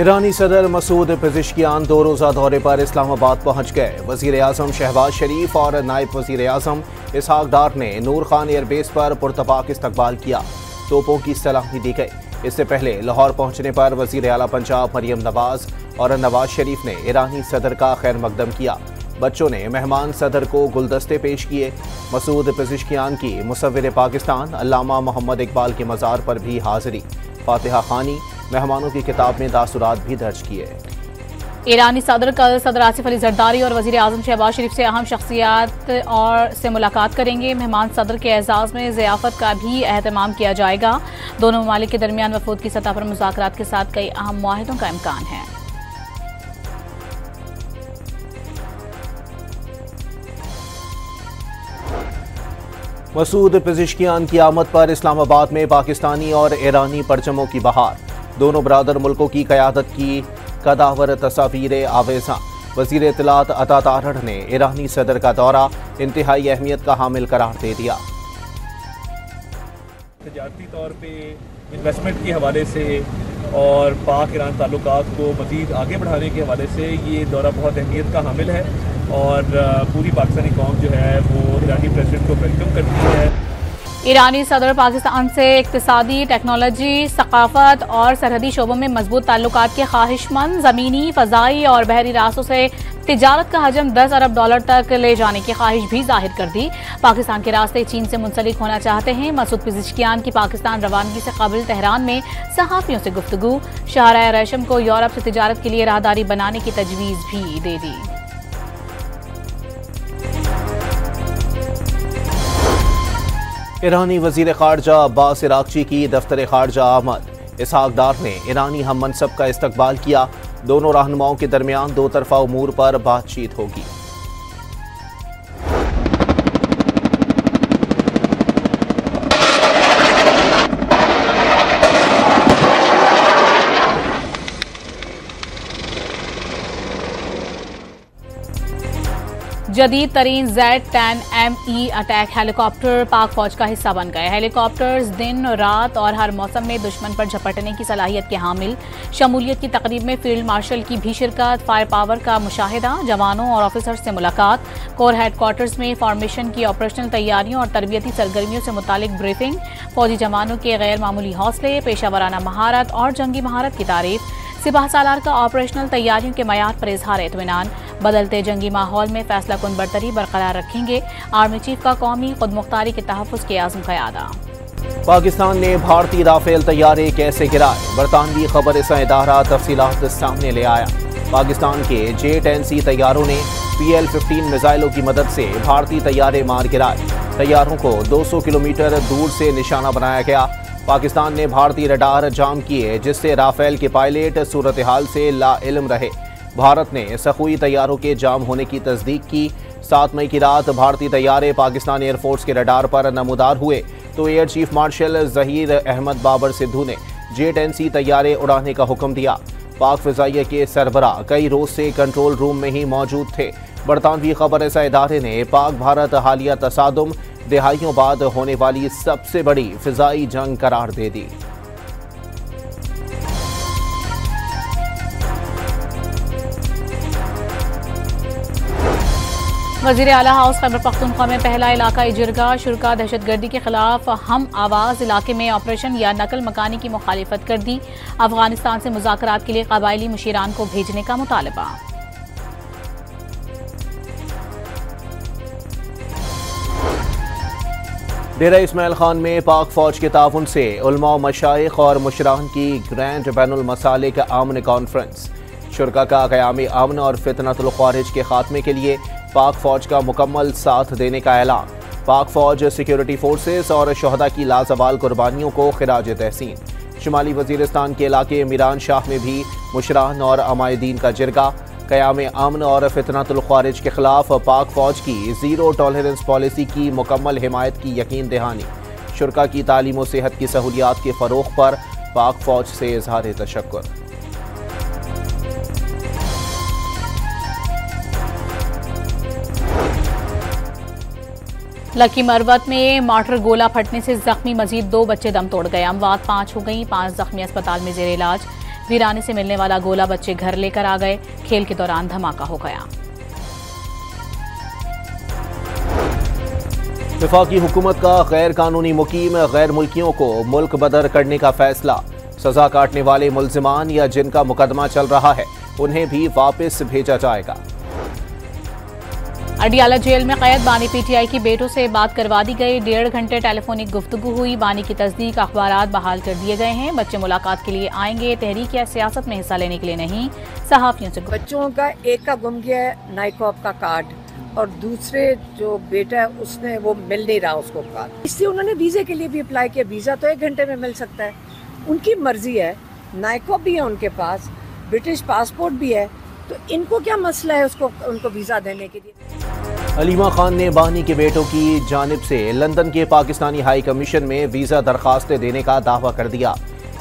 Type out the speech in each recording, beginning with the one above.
ईरानी सदर मसूद पेज़ेश्कियान 2 रोज़ा दौरे पर इस्लामाबाद पहुंच गए। वज़ीर आज़म शहबाज शरीफ और नायब वज़ीर आज़म इसहाक डार ने नूर खान एयरबेस पर पुरतपाक इस्तकबाल किया। तोपों की सलामी दी गई। इससे पहले लाहौर पहुंचने पर वज़ीर आला पंजाब मरियम नवाज और नवाज शरीफ ने ईरानी सदर का खैर मकदम किया। बच्चों ने मेहमान सदर को गुलदस्ते पेश किए। मसूद पेज़ेश्कियान की मुसव्विर पाकिस्तान अल्लामा मोहम्मद इकबाल के मज़ार पर भी हाजिरी। फातिहा खानी मेहमानों की किताब में तासुरात भी दर्ज किए। ईरानी सदर कल सदर आसिफ अली जरदारी और वज़ीर आज़म शहबाज शरीफ से अहम शख्सियात और से मुलाकात करेंगे। मेहमान सदर के एजाज़ में ज़ियाफ़त का भी एहतमाम किया जाएगा। दोनों ममालिक के दरमियान वफूद की सतह पर मुज़ाकरात के साथ कई अहम मुआहिदों का इम्कान है। मसूद पेज़ेश्कियान की आमद पर इस्लामाबाद में पाकिस्तानी और ईरानी परचमों की बहार। दोनों बरादर मुल्कों की क़यादत की कदावर तस्वीर आवेज़ा। वज़ीर इत्तलात अता तारड़ ने ईरानी सदर का दौरा इंतहाई अहमियत का हामिल करार दे दिया। तजारती तौर पे इन्वेस्टमेंट के हवाले से और पाक ईरान ताल्लुकात को मज़ीद आगे बढ़ाने के हवाले से ये दौरा बहुत अहमियत का हामिल है और पूरी पाकिस्तानी कौम जो है वो ईरानी प्रेसिडेंट को वेलकम करती है। ईरानी सदर पाकिस्तान से इक्तिसादी, टेक्नोलॉजी, सकाफत और सरहदी शोबों में मजबूत ताल्लुकात के ख्वाहिशमंद। ज़मीनी, फ़ज़ाई और बहरी रास्तों से तिजारत का हजम $10 अरब तक ले जाने की ख्वाहिश भी जाहिर कर दी। पाकिस्तान के रास्ते चीन से मुंसलिक होना चाहते हैं। मसूद पेज़ेश्कियान की पाकिस्तान रवानगी से कबल तेहरान में सहाफ़ियों से गुफ्तगू। शाहराह रेशम को यूरोप से तिजारत के लिए राहदारी बनाने की तजवीज़ भी दे दी। ईरानी वज़ीर ख़ारजा अब्बास इराक़ची की दफ्तर ख़ारजा आमद। इसहाक डार ने ईरानी हम मनसब का इस्तकबाल किया। दोनों रहनुमाओं के दरमियान दो तरफ़ा उमूर पर बातचीत होगी। जदीद तरीन Z-10ME अटैक हेलीकॉप्टर पाक फौज का हिस्सा बन गए। हेलीकॉप्टर्स दिन रात और हर मौसम में दुश्मन पर झपटने की सलाहियत के हामिल। शमूलियत की तकरीब में फील्ड मार्शल की भी शिरकत। फायर पावर का मुशाहिदा, जवानों और ऑफिसर्स से मुलाकात। कोर हेडक्वार्टर्स में फॉर्मेशन की ऑपरेशनल तैयारियों और तरबियती सरगर्मियों से मुतालिक ब्रीफिंग। फौजी जवानों के गैर मामूली हौसले, पेशा वराना महारत और जंगी महारत की तारीफ। सिपाह सालार का ऑपरेशनल तैयारियों के मयार पर इजहार इत्मीनान। बदलते जंगी माहौल में फैसला कुन बरतरी बरकरार रखेंगे। आर्मी चीफ का कौमी खुदमुख्तारी के तहफ़्फ़ुज़ के आज़म क़यादा। पाकिस्तान ने भारतीय राफेल तैयारे कैसे गिराए। बरतानवी खबर रसां इदारा तफसीलात सामने ले आया। पाकिस्तान के J-10C तैयारों ने PL-15 मिसाइलों की मदद से भारतीय तैयारे मार गिराए। तैयारों को 200 किलोमीटर दूर से निशाना बनाया गया। पाकिस्तान ने भारतीय रडार जाम किए, जिससे राफेल के पायलट सूरत हाल से लाइल्म रहे। भारत ने सखुई तैयारों के जाम होने की तस्दीक की। 7 मई की रात भारतीय तैयारे पाकिस्तान एयरफोर्स के रडार पर नमूदार हुए तो air chief marshal Zaheer Ahmed Babar Sidhu ने J-10C तैयारे उड़ाने का हुक्म दिया। पाक फ़िज़ाइया के सरबराह कई रोज से कंट्रोल रूम में ही मौजूद थे। बरतानवी खबर रसां इदारे ने पाक भारत हालिया तसादुम दिहाइयों बाद होने वाली सबसे बड़ी फ़िज़ाई जंग करार दे दी। वज़ीर आला हाउस खैबर पख्तूनख्वा में पहला इलाकाई जिरगा शुरा दहशतगर्दी के खिलाफ हम आवाज़। इलाके में ऑपरेशन या नकल मकानी की मुखालिफत कर दी। अफगानिस्तान से मुज़ाकरात के लिए कबायली मुशीरान को भेजने का मुतालबा। डेरा इस्माइल खान में पाक फौज के ताउन से उलमा, मशाइख और मुशरान की ग्रैंड बैनुल मसालिक अमन कॉन्फ्रेंस। शुरा का क़याम अमन और फितनतुल ख़वारिज के खात्मे के लिए पाक फौज का मुकम्मल साथ देने का ऐलान। पाक फौज, सिक्योरिटी फोर्सेस और शहदा की लाजवाल कुर्बानियों को खिराज तहसीन। शुमाली वजीरिस्तान के इलाके मीरान शाह में भी मुशरान और अमायदीन का जिरगा। क़याम अमन और फितनतुल ख़वारिज के खिलाफ पाक फौज की ज़ीरो टॉलरेंस पॉलिसी की मुकम्मल हिमायत की यकीन दहानी। शुरा की तालीम और सेहत की सहूलियात के फ़रोग़ पर पाक फौज से इज़हार तशक्कुर। लकी मरवत में मार्टर गोला फटने से जख्मी मजीद 2 बच्चे दम तोड़ गए। अमवात 5 हो गई, 5 जख्मी अस्पताल में जेर इलाज। वीराने से मिलने वाला गोला बच्चे घर लेकर आ गए। खेल के दौरान धमाका हो गया। वफाकी हुकूमत का गैर कानूनी मुकीम गैर मुल्कियों को मुल्क बदर करने का फैसला। सजा काटने वाले मुल्जिमान या जिनका मुकदमा चल रहा है उन्हें भी वापस भेजा जाएगा। अडियाला जेल में कैद बानी पीटीआई की बेटों से बात करवा दी गई। 1.5 घंटे टेलीफोनिक गुफ्तगू हुई। बानी की तस्दीक अखबारात बहाल कर दिए गए हैं। बच्चे मुलाकात के लिए आएंगे, तहरीक या सियासत में हिस्सा लेने के लिए नहीं। सहाफियों से बच्चों का एक का गुम गया है नाइकॉप का कार्ड, और दूसरे जो बेटा है उसने वो मिल नहीं रहा उसको कार्ड। इसलिए उन्होंने वीज़े के लिए भी अप्लाई किया। वीज़ा तो 1 घंटे में मिल सकता है, उनकी मर्जी है। नाइकॉप भी है उनके पास, ब्रिटिश पासपोर्ट भी है, तो इनको क्या मसला है उसको उनको वीज़ा देने के लिए। अलीमा खान ने बानी के बेटों की जानिब से लंदन के पाकिस्तानी हाई कमीशन में वीज़ा दरखास्तें देने का दावा कर दिया।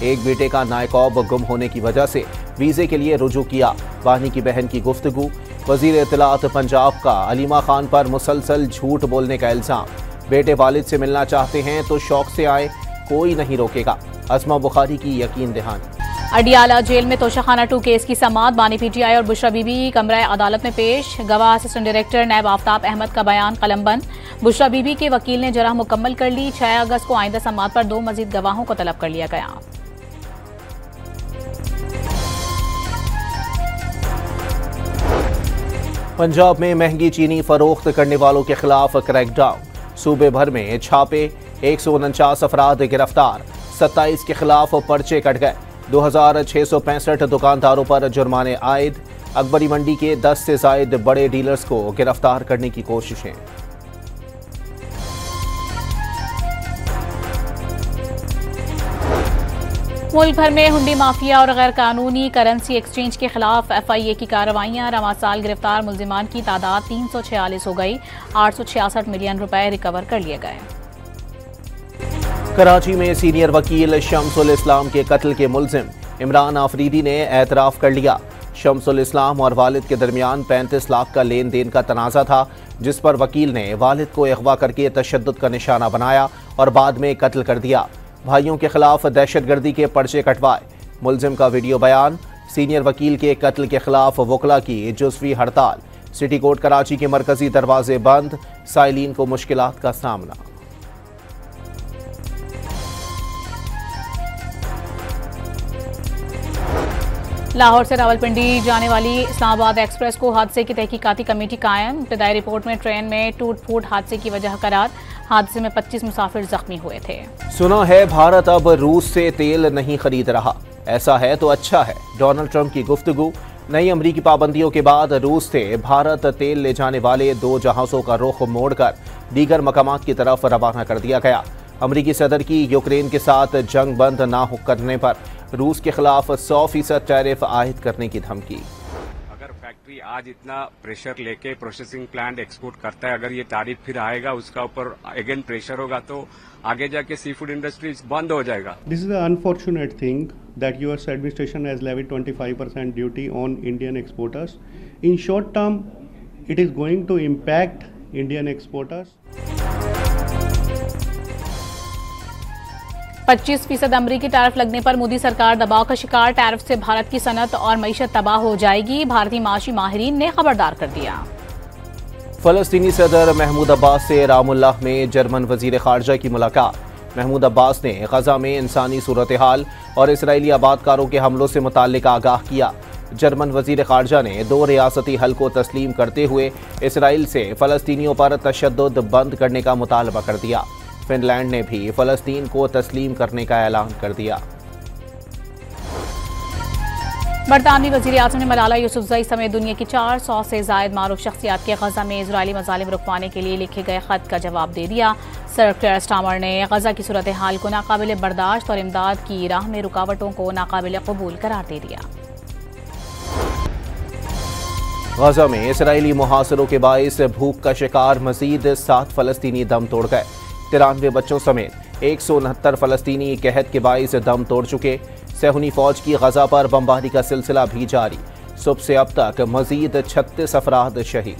एक बेटे का नायकॉब गुम होने की वजह से वीज़े के लिए रुजू किया। बानी की बहन की गुफ्तगू। वज़ीर इत्तलात पंजाब का अलीमा खान पर मुसलसल झूठ बोलने का इल्ज़ाम। बेटे वालिद से मिलना चाहते हैं तो शौक से आए, कोई नहीं रोकेगा। अस्मा बुखारी की यकीन दहानी। अडियाला जेल में तोशाखाना 2 केस की समाअत। बानी पीटीआई और बुशरा बीबी कमरा अदालत में पेश। गवाह असिस्टेंट डायरेक्टर नैब आफ्ताब अहमद का बयान कलमबंद। बुशरा बीबी के वकील ने जरह मुकम्मल कर ली। 6 अगस्त को आइंदा समाअत पर 2 मजीद गवाहों को तलब कर लिया गया। पंजाब में महंगी चीनी फरोख्त करने वालों के खिलाफ क्रैकडाउन। सूबे भर में छापे, 149 अफराद गिरफ्तार। 27 के खिलाफ पर्चे कट गए। 2665 दुकानदारों पर जुर्माने आयद। अकबरी मंडी के 10 से जायद बड़े डीलर्स को गिरफ्तार करने की कोशिशें। मुल्क भर में हुंडी माफिया और गैर कानूनी करेंसी एक्सचेंज के खिलाफ FIA की कार्रवाइयां। रवां साल गिरफ्तार मुल्जिमान की तादाद 346 हो गई। 866 मिलियन रुपए रिकवर कर लिए गए। कराची में सीनियर वकील शम्सुल इस्लाम के कत्ल के मुल्जिम इमरान आफरीदी ने एतराफ कर लिया। शम्सुल इस्लाम और वालिद के दरमियान 35 लाख का लेन देन का तनाज़ा था, जिस पर वकील ने वालिद को अगवा करके तशद्दुद का निशाना बनाया और बाद में कत्ल कर दिया। भाइयों के खिलाफ दहशतगर्दी के पर्चे कटवाए। मुल्जिम का वीडियो बयान। सीनियर वकील के कत्ल के खिलाफ वकला की जुज़वी हड़ताल। सिटी कोर्ट कराची के मरकजी दरवाजे बंद। साइलिन को मुश्किलात का सामना। लाहौर से रावलपिंडी जाने वाली इस्लामाबाद एक्सप्रेस को हादसे की तहकीकाती कमेटी कायम। इब्तदाई रिपोर्ट में ट्रेन में टूट फूट हादसे की वजह करार। हादसे में 25 मुसाफिर जख्मी हुए थे। सुना है भारत अब रूस से तेल नहीं खरीद रहा। ऐसा है तो अच्छा है। डोनाल्ड ट्रंप की गुफ्तगू। नई अमरीकी पाबंदियों के बाद रूस से भारत तेल ले जाने वाले 2 जहाज़ों का रुख मोड़कर दीगर मकामात की तरफ रवाना कर दिया गया। अमरीकी सदर की यूक्रेन के साथ जंग बंद ना करने पर रूस के खिलाफ 100% टैरिफ आयद करने की धमकी। अगर फैक्ट्री आज इतना प्रेशर लेके प्रोसेसिंग प्लांट एक्सपोर्ट करता है, अगर ये तारीफ फिर आएगा, उसका ऊपर अगेन प्रेशर होगा, तो आगे जाके सी फूड इंडस्ट्री बंद हो जाएगा। This is an unfortunate thing that US administration has levied 25% duty on Indian exporters. In short term, it is going to impact Indian exporters. 25% अमरीकी टैरिफ लगने पर मोदी सरकार दबाव का शिकार। टैरिफ से भारत की सनत और मईशत तबाह हो जाएगी। भारतीय माशी माहिरीन ने खबरदार कर दिया। फलस्तीनी सदर महमूद अब्बास से रामुल्लाह में जर्मन वजीर खारजा की मुलाकात। महमूद अब्बास ने गजा में इंसानी सूरत हाल और इसराइली आबादकारों के हमलों से मुताल्लिक आगाह किया। जर्मन वजीर खारजा ने 2 रियासती हल को तस्लीम करते हुए इसराइल से फलस्तीनियों पर तशद्दुद बंद करने का मुतालबा कर दिया। फिनलैंड ने भी फलस्तीन को तस्लीम करने का ऐलान कर दिया। बरतानवी वज़ीर आज़म ने मलाला यूसुफज़ई समेत दुनिया की 400 से ज़ायद मारूफ शख्सियात के गजा में इजरायली मज़ालिम रुकवाने के लिए लिखे गए खत का जवाब दे दिया। सर क्लेयर स्टामर ने गजा की सूरत हाल को नाकाबिल बर्दाश्त और इमदाद की राह में रुकावटों को नाकाबिल कबूल करार दे दिया। गजा में इसराइली मुहासरों के बाइस भूख का शिकार मजीद 7 फलस्तीनी दम तोड़ गए। 93 बच्चों समेत 169 फलस्तीनी कहत के बाइस दम तोड़ चुके। सहूनी फौज की गजा पर बमबारी का सिलसिला भी जारी। सुबह से अब तक मजीद 36 अफराद शहीद।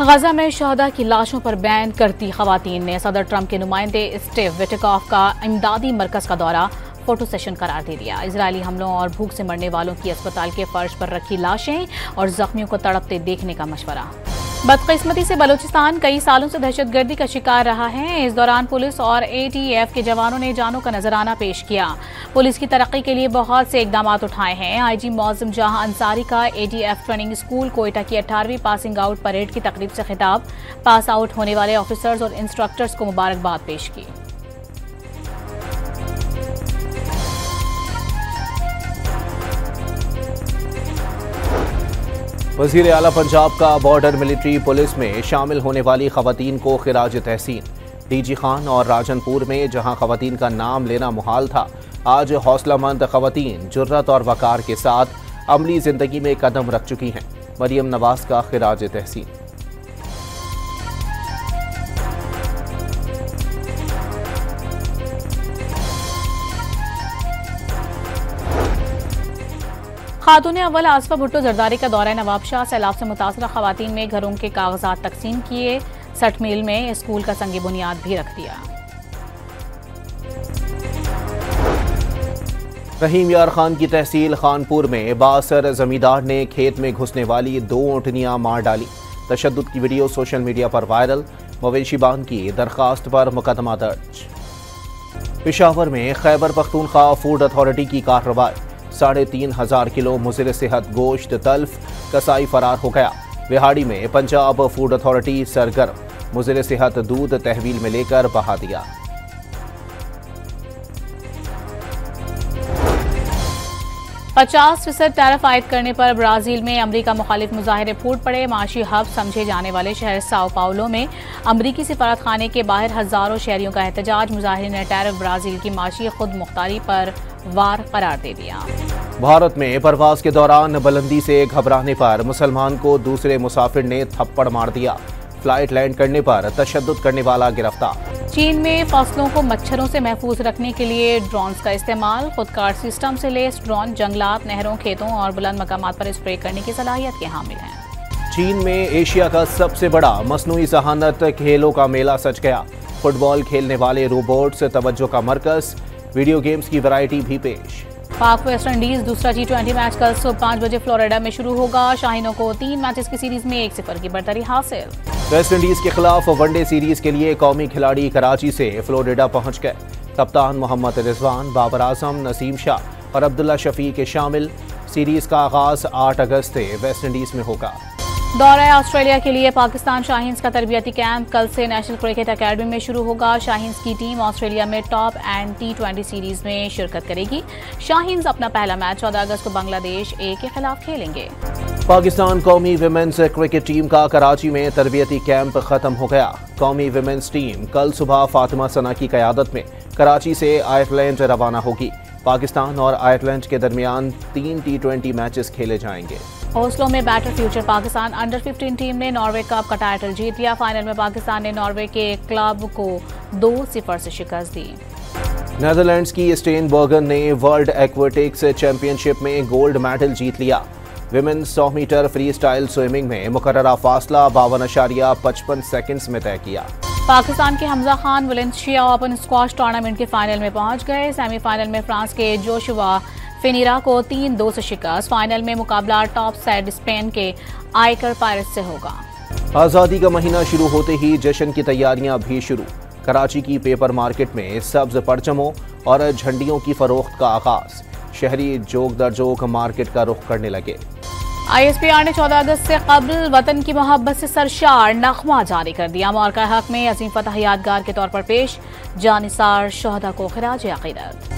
गजा में शहदा की लाशों पर बैन करती खवातीन ने सदर ट्रंप के नुमाइंदे स्टीव विटिकॉफ का इमदादी मरकज का दौरा फोटो सेशन करार दे दिया। इजरायली हमलों और भूख से मरने वालों की अस्पताल के फर्श पर रखी लाशें और जख्मियों को तड़पते देखने का मशवरा। बदकिस्मती से बलूचिस्तान कई सालों से दहशतगर्दी का शिकार रहा है। इस दौरान पुलिस और ATF के जवानों ने जानों का नजराना पेश किया। पुलिस की तरक्की के लिए बहुत से इकदाम उठाए हैं। IG मौज़म जहां अंसारी का ATF ट्रेनिंग स्कूल कोयटा की 18वीं पासिंग आउट परेड की तकरीब से खिताब, पास आउट होने वाले ऑफिसर्स और इंस्ट्रक्टर्स को मुबारकबाद पेश की। वज़ीर आला पंजाब का बॉर्डर मिलिट्री पुलिस में शामिल होने वाली खवातीन को खिराज तहसीन। DG खान और राजनपुर में जहां खवातीन का नाम लेना मुहाल था, आज हौसलामंद खवातीन जुर्रत और वकार के साथ अमली जिंदगी में कदम रख चुकी हैं। मरियम नवाज का खिराज तहसीन। खातून अव्वल आसफा भुट्टो जरदारी का दौरा नवाबशाह सैलाब से मुतासरा खवातीन में घरों के कागजात तकसीम किए। 60 मील में स्कूल का संग बुनियाद भी रख दिया। रहीम यार खान की तहसील खानपुर में बासर जमींदार ने खेत में घुसने वाली 2 ऊँटनियां मार डाली। तशद्दुद की वीडियो सोशल मीडिया पर वायरल। मवेशी बांध की दरखास्त पर मुकदमा दर्ज। पेशावर में खैबर पख्तूनख्वा फूड अथॉरिटी की कार्रवाई। 3,500 किलो मुज़िर सेहत गोश्त तल्फ, कसाई फरार हो गया। विहाड़ी में पंजाब फूड अथॉरिटी सरगर्म, मुज़िर सेहत दूध तहवील में लेकर बहा दिया। $50% टैरिफ आयद करने पर ब्राजील में अमरीका मुखालिफ मुजाहिरे फूट पड़े। माशी हब समझे जाने वाले शहर साओ पाउलो में अमरीकी सिफारत खाने के बाहर हजारों शहरियों का एहतजाज। मुजाहिरीन ने टैरिफ ब्राजील की माशी खुद मुख्तारी पर वार करार दे दिया। भारत में परवाज के दौरान बुलंदी से घबराने पर मुसलमान को दूसरे मुसाफिर ने थप्पड़ मार दिया। फ्लाइट लैंड करने पर तशद्दुद करने वाला गिरफ्तार। चीन में फसलों को मच्छरों से महफूज रखने के लिए ड्रोन्स का इस्तेमाल। खुदकार सिस्टम से लेस ड्रोन जंगलात, नहरों, खेतों और बुलंद मकामात पर स्प्रे करने की सलाहियत के हामिल हैं। चीन में एशिया का सबसे बड़ा मसनूई जहानत खेलों का मेला सज गया। फुटबॉल खेलने वाले रोबोट्स तवज्जो का मरकज। वीडियो गेम्स की वैरायटी भी पेश। पाक वेस्ट इंडीज दूसरा T20 मैच कल सुबह 5 बजे फ्लोरिडा में शुरू होगा। शाहीनों को 3 मैचेस की सीरीज में 1-0 की बढ़तरी हासिल। वेस्ट इंडीज के खिलाफ वनडे सीरीज के लिए कौमी खिलाड़ी कराची से फ्लोरिडा पहुंच गए। कप्तान मोहम्मद रिजवान, बाबर आजम, नसीम शाह और अब्दुल्ला शफीक शामिल। सीरीज का आगाज 8 अगस्त से वेस्ट इंडीज में होगा। दौरा ऑस्ट्रेलिया के लिए पाकिस्तान शाहीन्स का तरबियती कैंप कल से नेशनल क्रिकेट अकेडमी में शुरू होगा। शाहीन्स की टीम ऑस्ट्रेलिया में टॉप एंड T20 सीरीज में शिरकत करेगी। शाहीन्स अपना पहला मैच 14 अगस्त को बांग्लादेश A के खिलाफ खेलेंगे। पाकिस्तान कौमी विमेंस क्रिकेट टीम का कराची में तरबियती कैंप खत्म हो गया। कौमी विमेंस टीम कल सुबह फातिमा सना की क़यादत में कराची से आयरलैंड रवाना होगी। पाकिस्तान और आयरलैंड के दरमियान 3 T20 मैचेस खेले जाएंगे। ओस्लो में better future Pakistan under 15 team ने नॉर्वे कप का टाइटल जीत लिया। फाइनल में पाकिस्तान ने नॉर्वे के क्लब को 2-0 से शिकस्त दी। नेदरलैंड्स की स्टेनबर्गन ने वर्ल्ड एक्वेटिक्स चैंपियनशिप में गोल्ड मेडल जीत लिया। Women's 100 metre free style swimming में मुकर्ररा फासला 52.55 सेकंड्स में तय किया। पाकिस्तान के Hamza Khan Valencia Open squash tournament के फाइनल में पहुंच गए। सेमीफाइनल में फ्रांस के जोशुआ फिनीरा को 3-2 से शिकस्त। फाइनल में मुकाबला टॉप साइड स्पेन के आइकर पायरेट्स से होगा। आज़ादी का महीना शुरू होते ही जश्न की तैयारियां भी शुरू। कराची की पेपर मार्केट में सब्ज परचमों और झंडियों की फरोख्त का आगाज। शहरी जोक दर जोक मार्केट का रुख करने लगे। ISPR ने 14 अगस्त से कबल वतन की मोहब्बत से सरशार नगमा जारी कर दिया। मौका हक में अजीम फतह यादगार के तौर पर पेश जानिसार शोहदा को खिराज अकीदत।